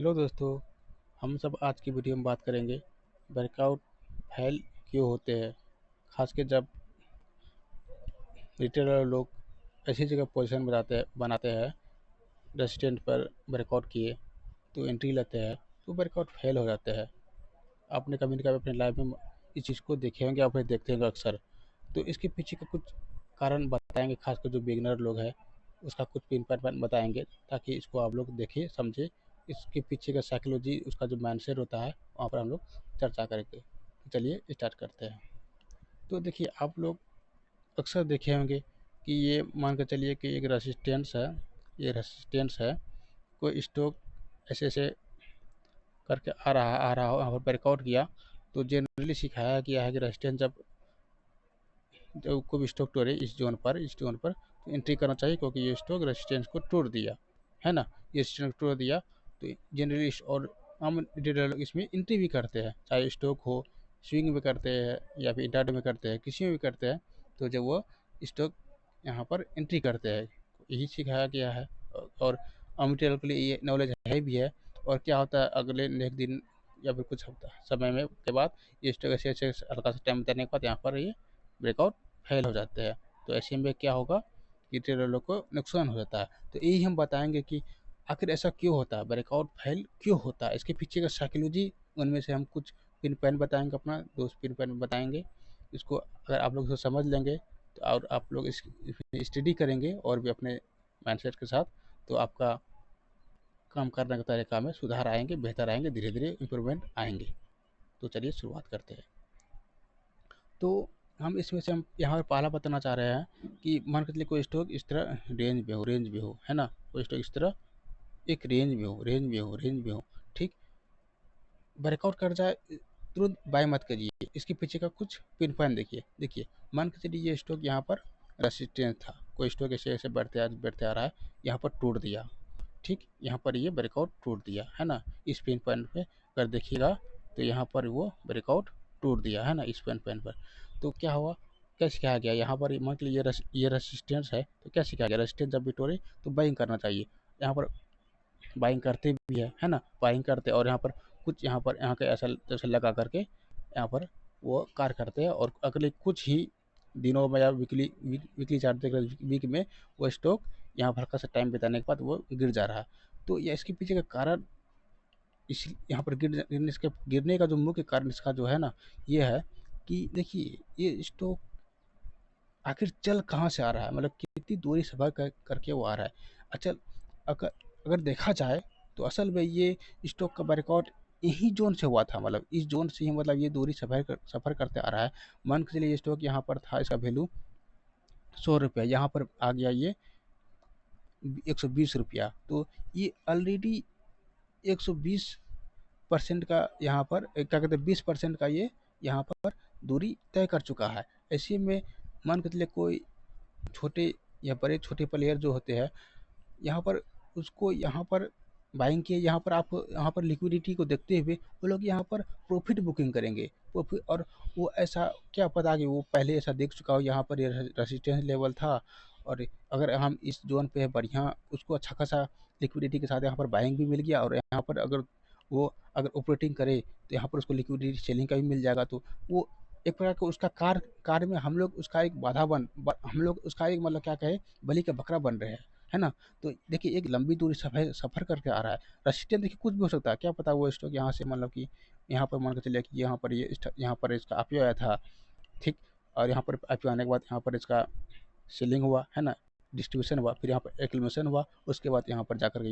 Hello दोस्तों, हम सब आज की वीडियो में बात करेंगे वर्कआउट फेल क्यों होते हैं। खास के जब रिटेलर लोग ऐसी जगह पोजीशन बनाते हैं रेसिस्टेंट पर वर्कआउट किए तो एंट्री लेते हैं तो वर्कआउट फेल हो जाते हैं। आपने कभी न कभी अपने लाइफ में इस चीज़ को देखे होंगे, आप देखते होंगे अक्सर। तो इसके पीछे का कुछ कारण बताएंगे, खासकर जो बिगिनर लोग हैं उसका कुछ पिन पॉइंट बताएंगे ताकि इसको आप लोग देखें समझे। इसके पीछे का साइकोलॉजी, उसका जो माइंडसेट होता है वहाँ पर हम लोग चर्चा करेंगे। तो चलिए स्टार्ट करते हैं। तो देखिए, आप लोग अक्सर देखे होंगे कि ये मान कर चलिए कि एक रेसिस्टेंस है, ये रेसिस्टेंस है, कोई स्टॉक ऐसे ऐसे करके आ रहा हो, यहाँ पर ब्रेकआउट किया तो जनरली सिखाया गया है कि रेसिस्टेंस जब कोई भी स्टॉक तोड़े इस जोन पर तो एंट्री करना चाहिए, क्योंकि ये स्टॉक रेसिस्टेंस को तोड़ दिया है ना। ये रेसिस्टेंस तोड़ दिया तो जनरली और हम डिटेल लोग इसमें एंट्री भी करते हैं, चाहे स्टॉक हो, स्विंग में करते हैं या फिर इंट्राडे में करते हैं, किसी में भी करते हैं। तो जब वो स्टॉक यहाँ पर एंट्री करते हैं, यही सिखाया गया है। और अमिटेल के लिए ये नॉलेज है भी है। और क्या होता है, अगले नेक्स्ट दिन या फिर कुछ हफ्ता समय में के बाद ये स्टॉक ऐसे ऐसे हल्का सा टाइम बिताने के बाद यहाँ पर ये ब्रेकआउट फेल हो जाते हैं। तो ऐसे में क्या होगा कि ट्रेडरों को नुकसान हो जाता है। तो यही हम बताएंगे कि आखिर ऐसा क्यों होता है, ब्रेकआउट फेल क्यों होता है, इसके पीछे का साइकोलॉजी। उनमें से हम कुछ पिन पॉइंट बताएंगे, अपना दोस्त पिन पॉइंट बताएंगे। इसको अगर आप लोग इसको समझ लेंगे तो और आप लोग इस स्टडी करेंगे और भी अपने माइंडसेट के साथ, तो आपका काम करने का तरीका में सुधार आएंगे, बेहतर आएंगे, धीरे धीरे इम्प्रूवमेंट आएंगे। तो चलिए शुरुआत करते हैं। तो हम इसमें से हम यहाँ पर पहला बताना चाह रहे हैं कि मान के चलिए कोई स्टॉक इस तरह रेंज में हो है ना। कोई स्टॉक इस तरह एक रेंज में हो, ठीक, ब्रेकआउट कर जाए तुरंत बाय मत करिए। इसके पीछे का कुछ पिन पॉइंट देखिए। मान के चलिए ये स्टॉक यहाँ पर रेसिस्टेंस था, कोई स्टॉक ऐसे ऐसे बढ़ते आ रहा है, यहाँ पर टूट दिया, ठीक, यहाँ पर ये ब्रेकआउट टूट दिया है ना। इस पिन पॉइंट पे अगर देखिएगा तो यहाँ पर वो ब्रेकआउट टूट दिया है ना, इस पिन पॉइंट पर। तो क्या हुआ, क्या सिखाया गया यहाँ पर, मान के लिए ये रेसिस्टेंस है तो क्या सिखाया गया, रेसिस्टेंस जब भी टूटे तो बाइंग करना चाहिए। यहाँ पर बाइंग करते भी है ना, बाइंग करते और यहाँ पर कुछ यहाँ के ऐसा जैसे लगा करके यहाँ पर वो कार करते हैं। और अगले कुछ ही दिनों में या वीकली चार्ट वीक में वो स्टॉक यहाँ पर हल्का सा टाइम बिताने के बाद वो गिर जा रहा है। तो ये इसके पीछे का कारण, इस यहाँ पर गिरने का जो मुख्य कारण इसका जो है ना, ये है कि देखिए ये स्टॉक आखिर चल कहाँ से आ रहा है, मतलब कितनी दूरी सफर करके वो आ रहा है। अच्छा, अगर अगर देखा जाए तो असल में ये स्टॉक का ब्रेकआउट यही जोन से हुआ था, मतलब इस जोन से ही, मतलब ये दूरी सफ़र करते आ रहा है। मान के चलिए ये स्टॉक यहाँ पर था, इसका वैल्यू 100 रुपया, यहाँ पर आ गया ये 120 रुपया। तो ये ऑलरेडी 120% का यहाँ पर क्या कहते हैं, 20% का ये यहाँ पर दूरी तय कर चुका है। ऐसे में मान के चलिए कोई छोटे या बड़े छोटे प्लेयर जो होते हैं, यहाँ पर उसको यहाँ पर बाइंग किए, यहाँ पर लिक्विडिटी को देखते हुए वो लोग यहाँ पर प्रॉफिट बुकिंग करेंगे। प्रॉफिट, और वो ऐसा क्या पता कि वो पहले ऐसा देख चुका हो, यहाँ पर ये रेसिस्टेंस लेवल था और अगर हम इस जोन पे है बढ़िया, उसको अच्छा खासा लिक्विडिटी के साथ यहाँ पर बाइंग भी मिल गया, और यहाँ पर अगर ऑपरेटिंग करे तो यहाँ पर उसको लिक्विडिटी सेलिंग का भी मिल जाएगा। तो वो एक प्रकार का उसका कार्य में हम लोग उसका एक हम लोग उसका एक, मतलब क्या कहे, बलि का बकरा बन रहे हैं, है ना। तो देखिए एक लंबी दूरी सफ़र सफ़र करके आ रहा है। रेसिस्टेंस देखिए कुछ भी हो सकता है, क्या पता वो स्टॉक यहाँ से, मतलब कि यहाँ पर मान के चलिए कि यहाँ पर इसका आईपीओ आया था, ठीक, और यहाँ पर आईपीओ आने के बाद यहाँ पर इसका सेलिंग हुआ है ना, डिस्ट्रीब्यूशन हुआ, फिर यहाँ पर एक्लेमेशन हुआ, उसके बाद यहाँ पर जाकर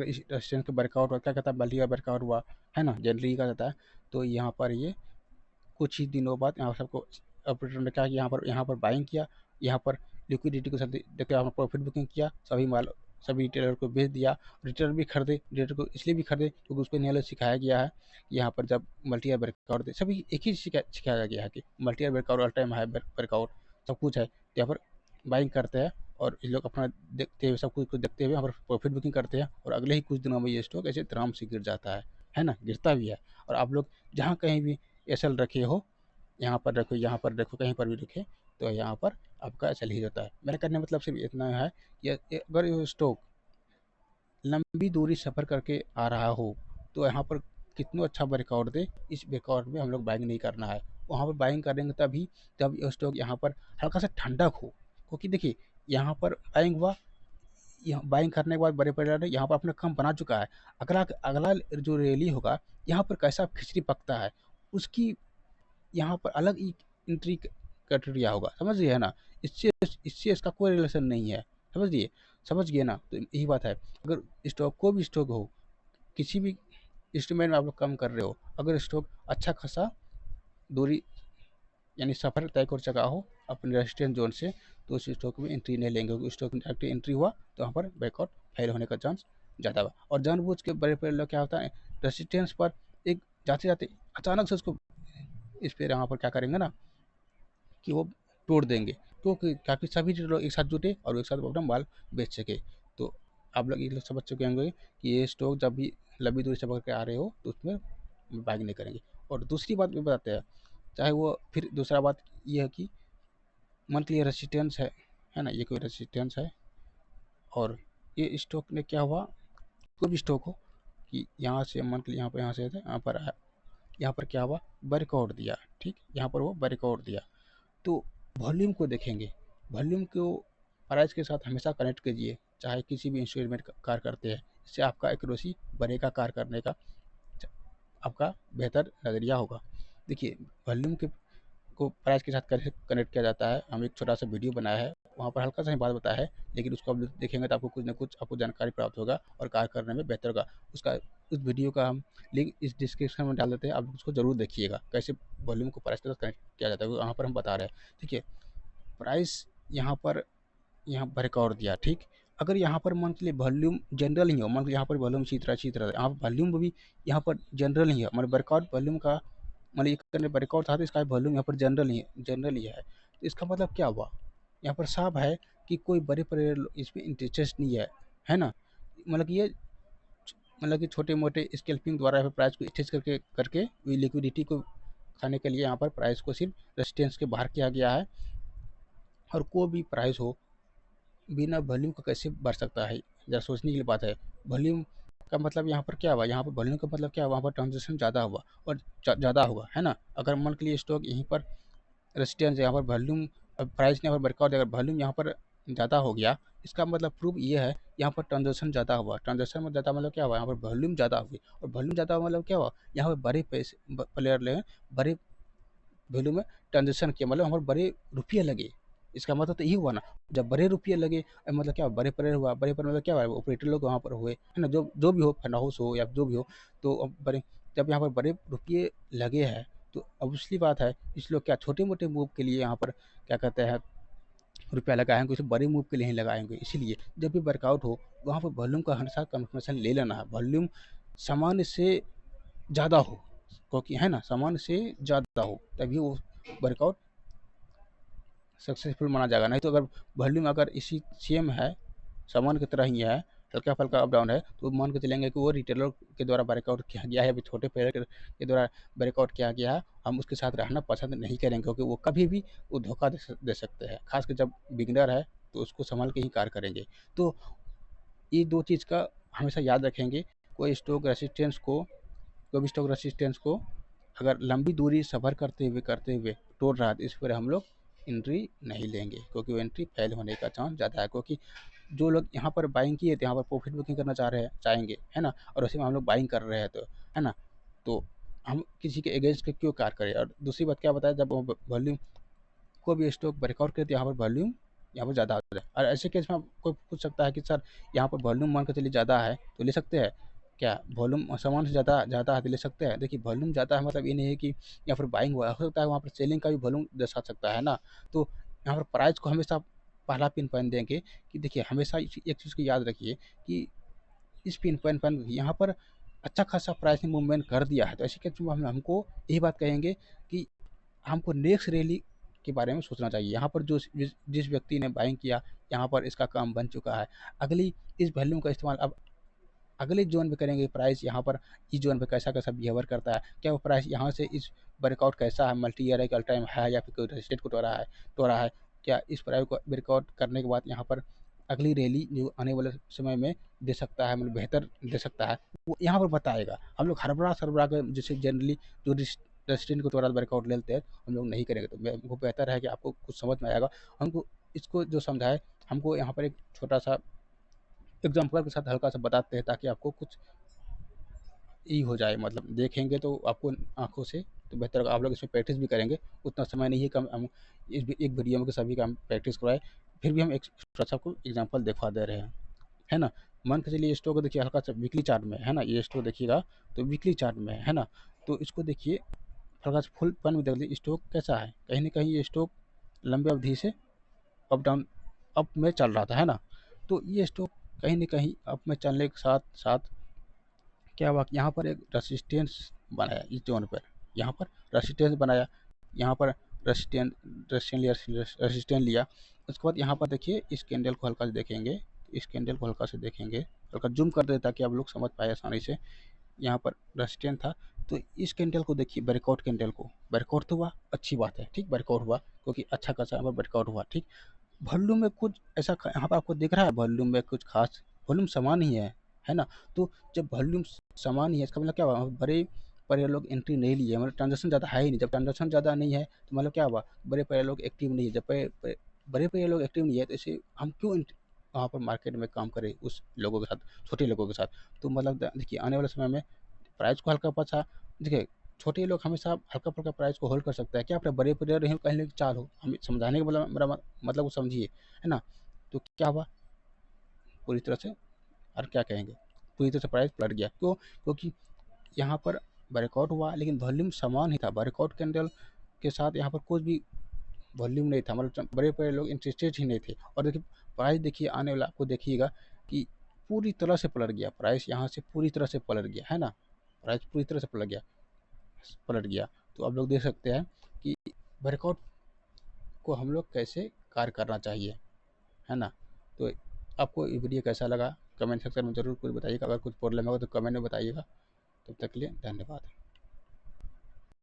इस रेसिस्टेंस का ब्रेकआउट हुआ, क्या कहता है, बल्कि का ब्रेकआउट हुआ है ना, जनरली का जाता है। तो यहाँ पर ये कुछ ही दिनों बाद यहाँ सबको ऑपरेटर ने कहा कि यहाँ पर बाइंग किया, यहाँ पर लिक्विडिटी को साथ देखते यहाँ पर प्रॉफिट बुकिंग किया, सभी रिटेलर को बेच दिया। रिटेलर भी खरीदे, रिटेलर को इसलिए भी खरीदे क्योंकि उसको नॉलेज सिखाया गया है कि यहाँ पर जब मल्टी ईयर ब्रेकआउट दे, सभी एक ही सिखाया गया है कि multi year breakout, all time high breakout, सब कुछ है। तो यहाँ पर बाइंग करते हैं और ये लोग अपना देखते हुए, सब कुछ को देखते हुए यहाँ पर प्रॉफिट बुकिंग करते हैं, और अगले ही कुछ दिनों में ये स्टॉक ऐसे आराम से गिर जाता है ना, गिरता भी है। और आप लोग जहाँ कहीं भी एसएल रखे हो, यहाँ पर रखो, यहाँ पर रखो, कहीं पर भी रखें, तो यहाँ पर आपका चल ही जाता है। मेरा कहने का मतलब सिर्फ इतना है कि अगर ये स्टॉक लंबी दूरी सफ़र करके आ रहा हो, तो यहाँ पर कितना अच्छा ब्रेकआउट दे, इस ब्रेकआउट में हम लोग बाइंग नहीं करना है। वहाँ पर बाइंग करेंगे तभी जब ये स्टॉक यहाँ पर हल्का सा ठंडक हो, क्योंकि देखिए यहाँ पर बाइंग हुआ, यहाँ बाइंग करने के बाद बड़े प्लेयर ने यहाँ पर अपना काम बना चुका है। अगला अगला जो रैली होगा, यहाँ पर कैसा खिचड़ी पकता है, उसकी यहाँ पर अलग ही एंट्री क्राइटेरिया होगा, समझ रहे हैं ना? इससे इससे इसका कोई रिलेशन नहीं है, समझ गए ना? तो यही बात है, अगर स्टॉक को भी स्टॉक हो, किसी भी इंस्ट्रूमेंट में आप लोग काम कर रहे हो, अगर स्टॉक अच्छा खासा दूरी यानी सफ़र तय कर चुका हो अपने रेजिस्टेंस जोन से, तो उस स्टॉक में एंट्री नहीं लेंगे, क्योंकि स्टॉक में डायरेक्ट एंट्री हुआ तो वहाँ पर बैकआउट फेल होने का चांस ज़्यादा हुआ। और जानबूझ के बड़े बड़े लोग क्या होता है, रेजिस्टेंस पर एक जाते जाते अचानक से उसको इस पर यहाँ पर क्या करेंगे ना कि वो तोड़ देंगे, तो ताकि सभी लोग एक साथ जुटे और एक साथ अपना माल बेच सके। तो आप लोग ये लोग समझ चुके होंगे कि ये स्टॉक जब भी लंबी दूरी सफर के आ रहे हो तो उसमें बाइंग नहीं करेंगे। और दूसरी बात भी बताते हैं, चाहे वो फिर दूसरा बात ये है कि मंथली रेसिस्टेंस है ना, ये कोई रेसिस्टेंस है, और ये स्टॉक ने क्या हुआ, कोई भी स्टॉक हो कि यहाँ से मंथली यहाँ से यहाँ पर आया, यहाँ पर क्या हुआ, ब्रेकआउट दिया, ठीक, यहाँ पर वो ब्रेकआउट दिया, तो वॉल्यूम को देखेंगे, वॉल्यूम को प्राइस के साथ हमेशा कनेक्ट कीजिए, चाहे किसी भी इंस्ट्रूमेंट कार्य करते हैं, इससे आपका एक्यूरेसी बढ़ेगा, कार्य करने का आपका बेहतर नज़रिया होगा। देखिए वॉल्यूम के को प्राइस के साथ कैसे कनेक्ट किया जाता है, हम एक छोटा सा वीडियो बनाया है, वहाँ पर हल्का सा ही बात बताया है, लेकिन उसको आप देखेंगे तो आपको कुछ ना कुछ आपको जानकारी प्राप्त होगा और कार्य करने में बेहतर होगा। उसका उस वीडियो का हम लिंक इस डिस्क्रिप्शन में डाल देते हैं, आप उसको ज़रूर देखिएगा, कैसे वॉल्यूम को प्राइस के साथ कनेक्ट किया जाता है, वहाँ पर हम बता रहे हैं। ठीक है, प्राइस यहाँ पर यहाँ ब्रेकआउट दिया, ठीक, अगर यहाँ पर मान के लिए वॉल्यूम जनरल ही हो, मान के यहाँ पर वॉल्यूम इसी तरह यहाँ पर वॉल्यूम भी यहाँ पर जनरल ही है, मतलब ब्रेकआउट वॉल्यूम का मतलब एक ब्रेकआउट था, तो इसका वॉल्यूम यहाँ पर जनरल ही है, तो इसका मतलब क्या हुआ, यहाँ पर साफ है कि कोई बड़े प्लेयर इसमें इंटरेस्ट नहीं है ना? मतलब कि ये मतलब कि छोटे मोटे स्कैल्पिंग द्वारा प्राइस को स्टेज करके करके लिक्विडिटी को खाने के लिए यहाँ पर प्राइस को सिर्फ रेजिस्टेंस के बाहर किया गया है। और कोई भी प्राइस हो बिना वॉल्यूम का कैसे बढ़ सकता है, ज़रा सोचने की लिए बात है। वॉल्यूम का मतलब यहाँ पर क्या हुआ, यहाँ पर वॉल्यूम का मतलब क्या हुआ, वहाँ पर ट्रांजेक्शन ज़्यादा हुआ और ज़्यादा होगा, है ना? अगर मान के लिए स्टॉक यहीं पर रेजिस्टेंस है, यहाँ पर वॉल्यूम प्राइस ने यहाँ पर ब्रेकआउट, अगर वॉल्यूम यहाँ पर ज़्यादा हो गया, इसका मतलब प्रूफ ये है यहाँ पर ट्रांजेक्शन ज़्यादा हुआ, ट्रांजेक्शन में ज़्यादा मतलब क्या हुआ, यहाँ पर वॉल्यूम ज़्यादा हुई, और वॉल्यूम ज़्यादा हुआ मतलब क्या हुआ, यहाँ पर बड़े पैसे प्लेयर ले बड़े वैल्यू में ट्रांजेक्शन किया, मतलब हमारे बड़े रुपये लगे, इसका मतलब तो यही हुआ ना, जब बड़े रुपये लगे मतलब क्या बड़े प्लेयर हुआ, बड़े प्लेयर मतलब क्या हुआ, ऑपरेटर लोग वहाँ पर हुए, है ना, जो जो भी हो, फंड हाउस हो या जो भी हो, तो अब बड़े जब यहाँ पर बड़े रुपये लगे हैं, तो ऑब्वियसली बात है इस लोग क्या छोटे मोटे मूव के लिए यहाँ पर क्या कहते हैं रुपया लगाएंगे, उसे बड़े मूव के लिए ही लगाएंगे। इसीलिए जब भी वर्कआउट हो वहाँ पर वॉल्यूम का हमेशा कंफर्मेशन ले लेना है, वॉल्यूम सामान्य से ज़्यादा हो, क्योंकि है ना सामान्य से ज़्यादा हो तभी वो वर्कआउट सक्सेसफुल माना जाएगा, नहीं तो अगर वॉल्यूम अगर इसी सेम है, सामान्य की तरह ही है, हल्का फल्का अप डाउन है, तो मान के चलेंगे कि वो रिटेलर के द्वारा ब्रेकआउट किया गया है, अभी छोटे प्लेयर के द्वारा ब्रेकआउट किया गया है, हम उसके साथ रहना पसंद नहीं करेंगे, क्योंकि वो कभी भी वो धोखा दे सकते हैं, खासकर जब बिगनर है तो उसको संभाल के ही कार्य करेंगे। तो ये दो चीज़ का हमेशा याद रखेंगे, कोई स्टॉक रेसिस्टेंस को कोई भी स्टॉक रेसिस्टेंस को अगर लंबी दूरी सफ़र करते हुए तोड़ रहा है, तो इस पर हम लोग एंट्री नहीं लेंगे, क्योंकि वो एंट्री फेल होने का चांस ज़्यादा है, क्योंकि जो लोग यहाँ पर बाइंग किए थे यहाँ पर प्रॉफिट बुकिंग करना चाहेंगे, है ना, और वैसे में हम लोग बाइंग कर रहे हैं, तो है ना, तो हम किसी के अगेंस्ट के क्यों कार्य करें। और दूसरी बात क्या बताया, जब वॉल्यूम को भी स्टॉक ब्रेकआउट करे तो यहाँ पर वॉल्यूम यहाँ पर ज़्यादा हो जाए, और ऐसे केस में कोई पूछ सकता है कि सर यहाँ पर वॉल्यूम मान के चलिए ज़्यादा है तो ले सकते हैं क्या, वॉल्यूम सामान से ज़्यादा ज़्यादा है तो ले सकते हैं। देखिए वॉल्यूम ज़्यादा है मतलब ये नहीं है कि यहाँ पर बाइंग हुआ, हो सकता है वहाँ पर सेलिंग का भी वॉल्यूम दर्शा सकता है ना। तो यहाँ पर प्राइस को हमेशा पहला पिन पॉइंट देंगे कि देखिए हमेशा एक चीज़ को याद रखिए कि इस पिन पॉइंट पर यहाँ पर अच्छा खासा प्राइस ने मूवमेंट कर दिया है, तो ऐसे केस में हम हमको यही बात कहेंगे कि हमको नेक्स्ट रैली के बारे में सोचना चाहिए। यहाँ पर जो जिस व्यक्ति ने बाइंग किया, यहाँ पर इसका काम बन चुका है, अगली इस वॉल्यूम का इस्तेमाल अब अगले जोन में करेंगे, प्राइस यहाँ पर इस जोन पे कैसा बिहेवियर करता है, क्या वो प्राइस यहाँ से इस ब्रेकआउट कैसा है, मल्टी ईयर है कि ऑल टाइम है, या फिर कोई रेजिस्टेंस को तोड़ा है, क्या इस प्राइस को ब्रेकआउट करने के बाद यहाँ पर अगली रैली जो आने वाले समय में दे सकता है, मतलब बेहतर दे सकता है, वो यहाँ पर बताएगा। हम लोग हड़बड़ा-सड़बड़ा के जैसे जनरली जो रेस्टोरेंट को तुरंत वर्कआउट ले लेते हैं, हम लोग नहीं करेंगे। तो वो बेहतर है कि आपको कुछ समझ में आएगा। हमको इसको जो समझाए, हमको यहाँ पर एक छोटा-सा एग्ज़ाम्पल के साथ हल्का-सा बताते हैं, ताकि आपको कुछ ई हो जाए, मतलब देखेंगे तो आपको आँखों से तो बेहतर होगा। आप लोग इसमें प्रैक्टिस भी करेंगे, उतना समय नहीं है कि हम इस एक वीडियो में सभी का हम प्रैक्टिस करवाएँ, फिर भी हम एक छोटा-सा आपको एग्ज़ाम्पल दिखा दे रहे हैं, है ना? मान के चलिए स्टॉक को देखिए हल्का-सा वीकली चार्ट में, है ना? ये स्टॉक देखिएगा तो वीकली चार्ट में है ना? तो इसको देखिए हल्का-सा फुल पैन में देख लीजिए स्टॉक कैसा है? कहीं न कहीं ये स्टॉक लंबी अवधि से अप डाउन अप में चल रहा था, है ना? तो ये स्टॉक कहीं न कहीं अप में चलने के साथ-साथ क्या हुआ कि यहाँ पर एक रेसिस्टेंस बनाया इस ज़ोन पर, यहाँ पर रेसिस्टेंस बनाया, यहाँ पर रेसिस्टेंस रेसिस्टेंस लिया। उसके बाद यहाँ पर देखिए इस कैंडल को हल्का से देखेंगे, इस कैंडल को हल्का से देखेंगे, हल्का ज़ूम कर दें ताकि आप लोग समझ पाएँ आसानी से। यहाँ पर रेसिस्टेंस था, तो इस कैंडल को देखिए, ब्रेकआउट कैंडल को, ब्रेकआउट तो हुआ, अच्छी बात है, ठीक, ब्रेकआउट हुआ क्योंकि अच्छा खासा यहाँ पर ब्रेकआउट हुआ, ठीक। वॉल्यूम में कुछ ऐसा यहाँ पर आपको दिख रहा है, वॉल्यूम में कुछ खास, वॉल्यूम समान ही है ना? तो जब वॉल्यूम समान ही है, इसका मतलब क्या हुआ, बड़े प्लेयर लोग एंट्री नहीं लिए, मतलब ट्रांजेक्शन ज़्यादा है ही नहीं। जब ट्रांजेक्शन ज़्यादा नहीं है तो मतलब क्या हुआ, बड़े प्लेयर लोग एक्टिव नहीं है। जब बड़े प्लेयर लोग एक्टिव नहीं है तो इसे हम क्यों वहाँ पर मार्केट में काम करें उस लोगों के साथ, छोटे लोगों के साथ। तो मतलब देखिए आने वाले समय में प्राइस को हल्का पचा, देखिए छोटे लोग हमेशा हल्का-फुल्का प्राइस को होल्ड कर सकता है। क्या पता बड़े प्लेयर ही कहीं चाल हो, हमें समझाने का मतलब मेरा मतलब वो समझिए, है ना? तो क्या हुआ पूरी तरह से, और क्या कहेंगे, पूरी तरह से प्राइस पलट गया। क्यों? क्योंकि यहाँ पर ब्रेकआउट हुआ लेकिन वॉल्यूम समान ही था। ब्रेकआउट कैंडल के साथ यहाँ पर कुछ भी वॉल्यूम नहीं था, मतलब बड़े-बड़े लोग इंटरेस्टेड ही नहीं थे। और देखिए प्राइस देखिए आने वाला आपको देखिएगा कि पूरी तरह से पलट गया। प्राइस यहाँ से पूरी तरह से पलट गया, है ना? प्राइस पूरी तरह से पलट गया। तो आप लोग देख सकते हैं कि ब्रेकआउट को हम लोग कैसे कार्य करना चाहिए, है ना? तो आपको ये वीडियो कैसा लगा कमेंट सेक्शन में ज़रूर कुछ बताइएगा। अगर कुछ प्रॉब्लम होगा तो कमेंट में बताइएगा। तब तक के लिए धन्यवाद।